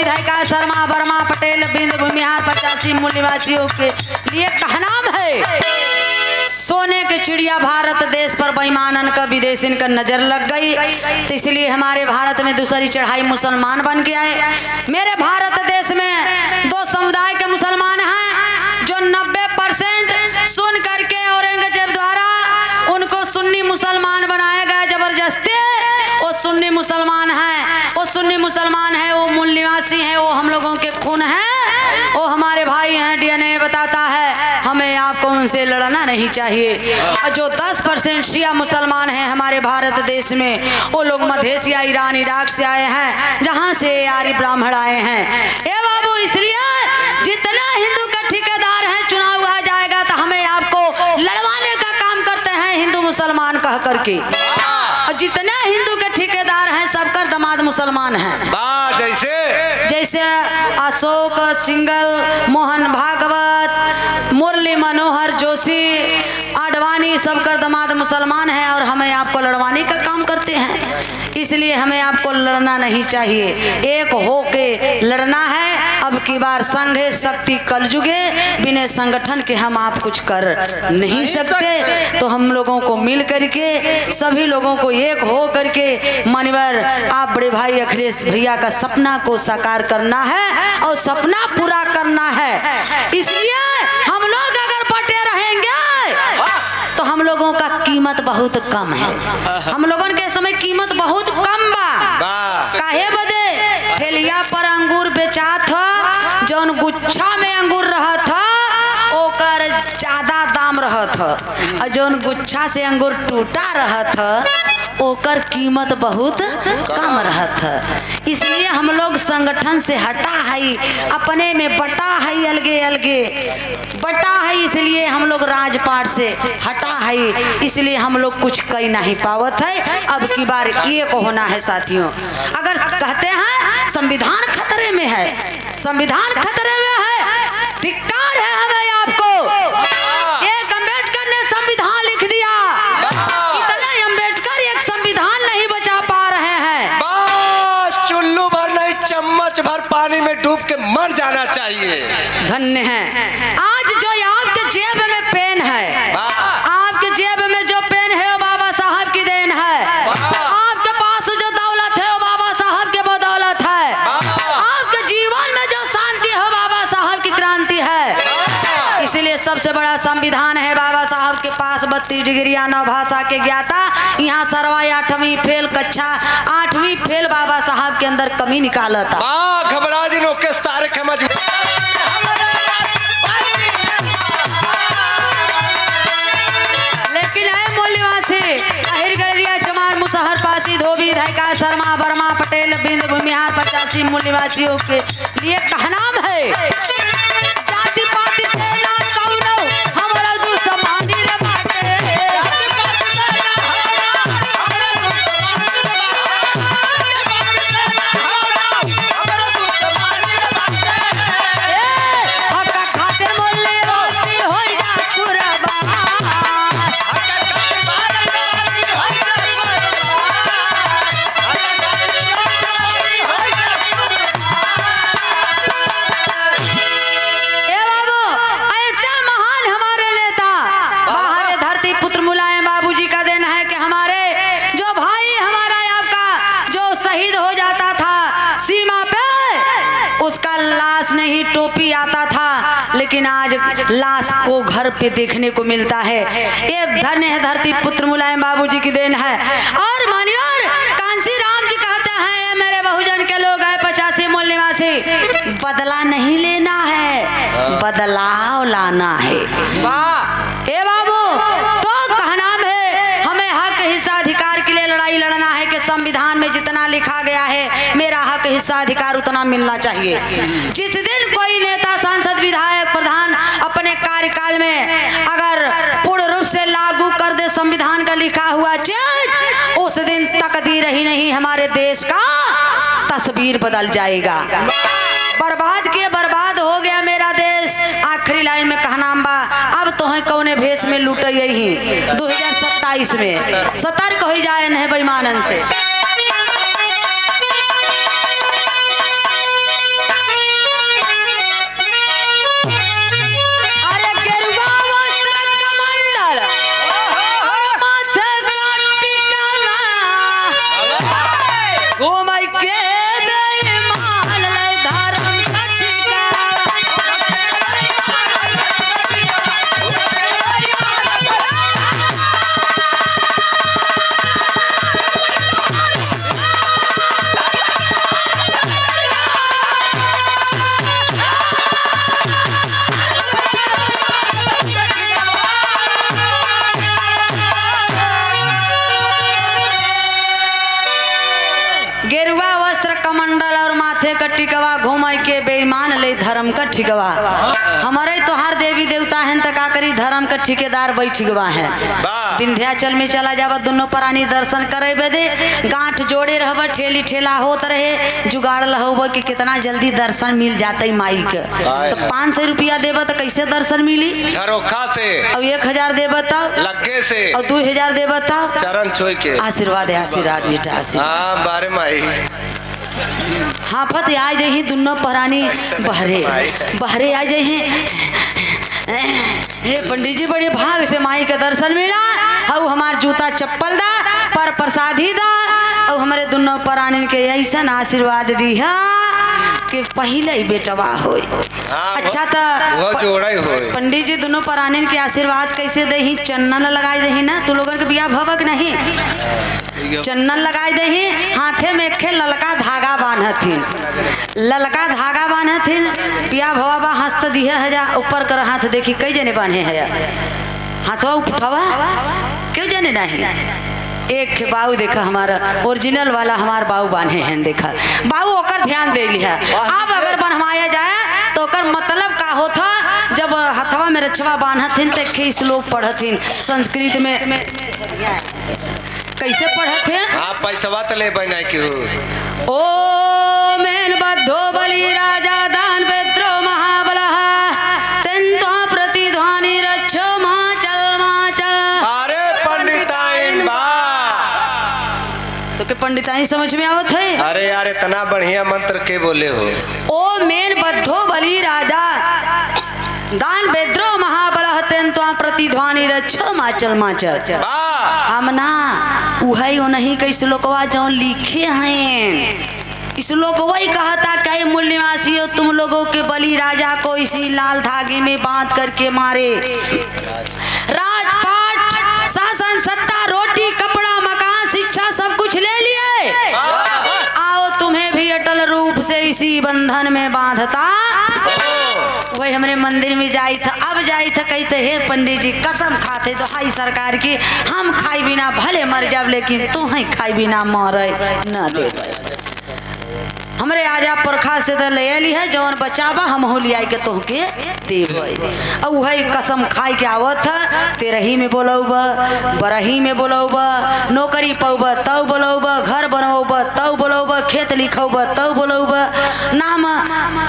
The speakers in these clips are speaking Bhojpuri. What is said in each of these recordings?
विधायिका शर्मा वर्मा पटेल बिंद भूमिहार 85 मूल निवासियों के लिए कहनाम है। सोने के चिड़िया भारत देश पर बेईमानन का विदेशीन का नजर लग गई, तो इसलिए हमारे भारत में दूसरी चढ़ाई मुसलमान बन के आए। मेरे भारत देश में दो समुदाय के मुसलमान हैं जो 90% सुन करके औरंगजेब द्वारा उनको सुन्नी मुसलमान बनाया गया जबरदस्ती। वो सुन्नी मुसलमान हैं, वो सुन्नी मुसलमान हैं, वो मूल निवासी हैं, वो हम लोगों के खून हैं, वो हमारे भाई हैं। डीएनए बताता है हमें आपको उनसे लड़ना नहीं चाहिए। और जो 10% शिया मुसलमान हैं हमारे भारत देश में, वो लोग मध्य एशिया ईरान इराक से आए हैं, जहाँ से आर्य ब्राह्मण आए हैं। ए बाबू, इसलिए जितना हिंदू का ठेकेदार है चुनाव हुआ जाएगा तो हमें आपको लड़वाने का काम करते हैं हिंदू मुसलमान कह करके। और जितने हिंदू के ठेकेदार हैं सबका दामाद मुसलमान हैं। जैसे अशोक सिंगल, मोहन भागवत, मुरली मनोहर जोशी, आडवाणी, सबका दामाद मुसलमान है और हमें आपको लड़वाने का काम करते हैं। इसलिए हमें आपको लड़ना नहीं चाहिए, एक हो के लड़ना है। अब की बार संघे शक्ति कलयुगे, बिना संगठन के हम आप कुछ कर नहीं सकते। तो हम लोगों को मिल करके, सभी लोगों को एक हो करके मान्यवर आप बड़े भाई अखिलेश भैया का सपना को साकार करना है और सपना पूरा करना है। इसलिए हम लोग अगर बटे रहेंगे तो हम लोगों का कीमत बहुत कम है। हम लोगों के समय कीमत बहुत कम बा। काहे बदे ठेलिया पर अंगूर बेचा था, जौन गुच्छा में अंगूर रहा था ओकर ज्यादा दाम रहा था, और जौन गुच्छा से अंगूर टूटा रहा था ओकर कीमत बहुत कम रहा था। इसलिए हम लोग संगठन से हटा है, अपने में बटा है, अलगे अलगे बटा है। इसलिए हम लोग राजपाट से हटा है, इसलिए हम लोग कुछ कही नहीं पावत है। अब की बार एक होना है साथियों। अगर कहते हैं संविधान खतरे में है, संविधान खतरे में है, धिक्कार है हमें आपको। एक अम्बेडकर ने संविधान लिख दिया, इतना अम्बेडकर एक संविधान नहीं बचा पा रहे हैं। बस चुल्लू भर नहीं, चम्मच भर पानी में डूब के मर जाना चाहिए। धन्य है आज जो आपके जेब में पेन है, आपके जेब में जो पेन है वो बाबा साहब की देन है। आपके पास जो दौलत है वो बाबा साहब के बदौलत है। आपके जीवन में जो शांति है बाबा साहब की क्रांति है। इसलिए सबसे बड़ा संविधान है बाबा साहब के पास। 32 डिग्रिया 9 भाषा के ज्ञाता, यहाँ सरवा 8वीं फेल, कक्षा 8वीं फेल बाबा साहब के अंदर कमी निकाला था। घबरा दिनों के सारे समझ। लेकिन है मूल्यवासी अहिर गड़रिया चमार मुसहर पासी धोबी विधायिका शर्मा वर्मा पटेल बिंद भूमिहार 85 मूल निवासियों के लिए कहनाम है। जाति पाति से ना कौनो हमरा दुश्मनी रे बाटे। हक्का खातिर मूल्यवासी होई जा कुर्बान। उसका लाश नहीं टोपी आता था, लेकिन आज लाश को घर पे देखने को मिलता है। ये धन्य है धरती पुत्र मुलायम बाबूजी की देन है। और मान्यवर कांसी राम जी कहते हैं ये मेरे बहुजन के लोग हैं 85 मूल निवासी, बदला नहीं लेना है, बदलाव लाना है। ए बाबू तो कहना है हमें हक हिस्सा अधिकार के लिए लड़ाई लड़ना है कि संविधान में जितना लिखा गया है मेरा हक हिस्सा अधिकार उतना मिलना चाहिए। जिस दिन कोई नेता सांसद विधायक प्रधान अपने कार्यकाल में अगर पूर्ण रूप से लागू कर दे संविधान का लिखा हुआ चीज, उस दिन तकदीर ही नहीं हमारे देश का तस्वीर बदल जाएगा। बर्बाद किए बर्बाद हो गया मेरा देश। आखिरी लाइन में कहना बा अब तो है कौने भेष में लूट यही 2027 में सतर्क हो जाए नहीं बेईमानन से। गेरुआ वस्त्र कमंडल और माथे का टिकवा घूम के बेईमान ले धर्म का ठिकवा। हमारे तोहार देवी देवता हैं तो का करी धर्म का ठेकेदार बैठिकवा है। विंध्याचल में चला जावा दोनों प्राणी दर्शन करे बदे गांठ जोड़े रहब ठेली ठेला होत रहे जुगाड़ लहोब कि कितना जल्दी दर्शन मिल जाते माई के। तो 500 रुपया देब तो कैसे दर्शन मिली? झरोखा से। और 1000 देब तब लगे से। और 2000 देब तब चरण छुई के। आशीर्वाद है आशीर्वाद बेटा आशीर्वाद। हाँ बारे माई हाफत आ जाही दोनों प्राणी बहरे बहरे आ जाही। हे पंडित जी बड़े भाग से माई के दर्शन मिला। और हमार जूता चप्पल दा पर प्रसादी दा और हमारे दोनों प्राणी के ऐसा आशीर्वाद दी है कि पहले ही बेटवा हो। अच्छा तो वो जोड़ा ही होए। पंडित जी दोनों प्राणी के आशीर्वाद कैसे दही? चन्नन लगाई दही ना तू लोगन के बियाह भवक नहीं चन्नन लगाई दही। हाथे में एक ललका धागा बांधथिन ललका धागा बांधथिन बियाह भवा हंसत दिहे हजा ऊपर कर हाथ देखी कई जने बांधे है हाथवा उठवा क्यों जने नहीं? एक बाऊ देखा हमारा ओरिजिनल वाला हमार बाऊ बांधे हैं देखा बाऊ ओकर ध्यान दे लिया। अब अगर बनवाया जाए तो ओकर मतलब का होता जब हथवा में रछवा बांधथिन तो एक श्लोक पढ़थिन संस्कृत में कैसे पढ़थिन? हाँ पैसा तो ले बना के हो। ओ मेन बद्धो बलि राजा दान पेत्रो महाबलः तेन्त्वा प्रतिध्वनि रक्षो माचल। अरे पंडिताइन बा तो के पंडिताइन समझ में आवत है? अरे यार इतना बढ़िया मंत्र के बोले हो। ओ मेन बद्धो बलि राजा दान बेद्रो महाबलः तेन्त्वा प्रतिध्वनि रक्षो माचल माचल। हमना उहई नहीं कैसे लोकवा जो लिखे हैं इस लोगों ही कहता कई मूल निवासी हो तुम लोगों के बलि राजा को इसी लाल धागे में बांध करके मारे। राजपाट शासन सत्ता रोटी कपड़ा मकान शिक्षा सब कुछ ले लिए। आओ तुम्हें भी अटल रूप से इसी बंधन में बांधता। वही हमने मंदिर में जाई था अब जाई था कहते हे पंडित जी कसम खाते तो हाई सरकार की हम खाई बिना भले मर जाब लेकिन तू ही खाई बिना मरे न दे। हमरे आजा पुरखा से तो ले ली है जौन बचावा हम हो लिया के तोहके देबै। अब वही कसम खाई के आवत तेरही में बोलौब बरही में बोलौब नौकरी पौब तब बोलौब घर बनौब तब बोलौब खेत लिखौब तब बोलौब नाम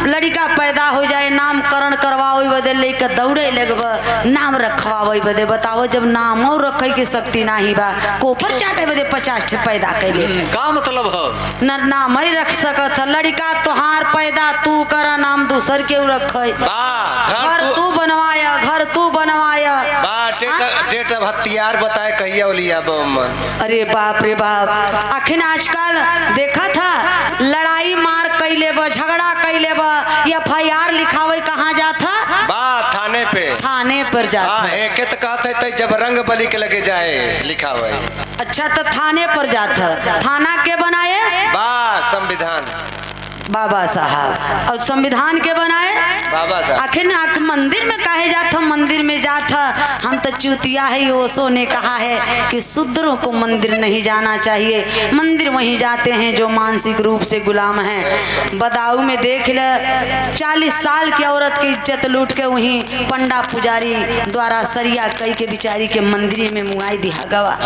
लड़का पैदा हो जाए नामकरण करवाओ बदे लेके दौड़े लगब नाम रखवाओ बदे बताओ जब नाम और रखे के शक्ति नहीं बा कोफर चाटे बदे 50 पैदा कैले का मतलब है न नाम ही रख सकत लड़का तोहार पैदा तू कर नाम दूसर के रख घर तू बनवाया घर तू बनवाया डेट ऑफ हथियार बताए कहिया लिया बम। अरे बाप रे बाप आखिर आजकल देखा था लड़ाई मार कैले बा झगड़ा कैले बा FIR लिखावे कहाँ जाता बा थाने पर जाता एक तो कहते थे जब रंग बलि के लगे जाए लिखावे। अच्छा तो थाने पर जाता थाना के बनाए बा संविधान बाबा साहब और संविधान के बनाए बाबा साहब। आखिर मंदिर में कहे जाता मंदिर में जाता हम तो चूतिया है ओशो ने कहा है कि शूद्रों को मंदिर नहीं जाना चाहिए मंदिर वहीं जाते हैं जो मानसिक रूप से गुलाम हैं। बदाऊ में देख ले 40 साल की औरत की इज्जत लूट के वहीं पंडा पुजारी द्वारा सरिया कई के बिचारी के मंदिर में मुआई दिया गवा।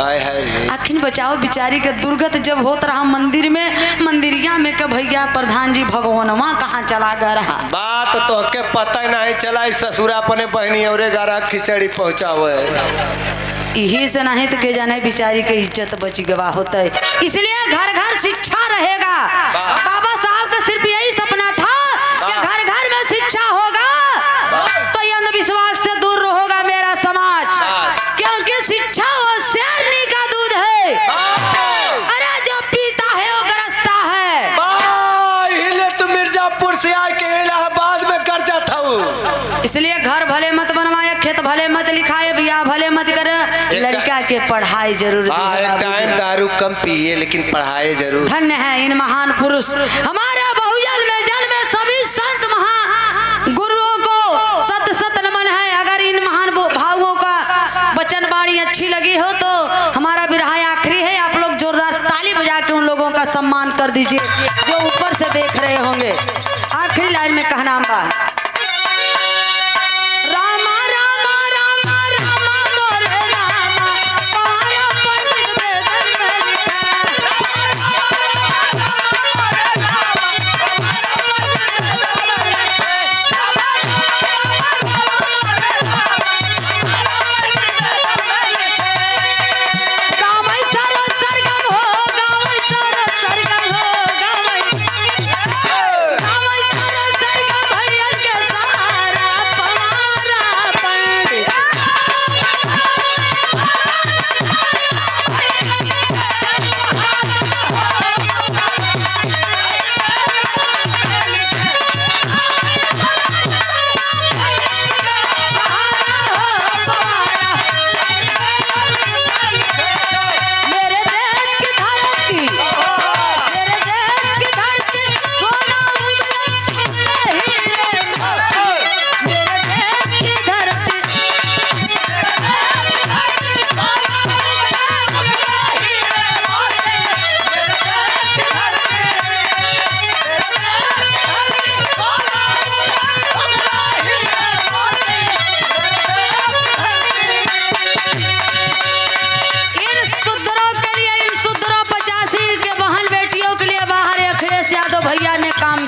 आखिर बचाओ बिचारी के दुर्गत जब होता रहा मंदिर में मंदिरिया में के भैया प्रधान जी भगवानवा कहाँ चला गया रहा बात तो के पता ही नहीं चला ससुरा अपने बहनी और गारा खिचड़ी पहुँचावे यही से नहीं तो के जाने बिचारी के इज्जत बच गवा होता है। इसलिए घर घर शिक्षा रहेगा। बाबा साहब का सिर्फ यही सपना था कि घर घर में शिक्षा होगा तो ये अंधविश्वास से दूर होगा मेरा समाज क्योंकि शिक्षा वो शेरनी का दूध है। अरे जो पीता है वो गरजता है। मिर्जापुर से आके इलाहाबाद में कर जाता हूँ। इसलिए घर भले मत बनवाए खेत भले मत लिखाए बियाह भले मत करे लड़का के पढ़ाई जरूर एक टाइम दारू कम पिए लेकिन पढ़ाई जरूर। धन्य है इन महान पुरुष हमारे बहुजन में जल में सभी संत महा गुरुओं को सत सत नमन है। अगर इन महान भावों का वचन वाणी अच्छी लगी हो तो हमारा बिरहा आखिरी है। आप लोग जोरदार ताली बजा के के उन लोगों का सम्मान कर दीजिए जो ऊपर से देख रहे होंगे। आखिरी लाइन में कहना बा, रामा रामा रामा रामा मोरे रामा पवारा पंडित वेदन में लिखा।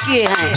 किए हैं।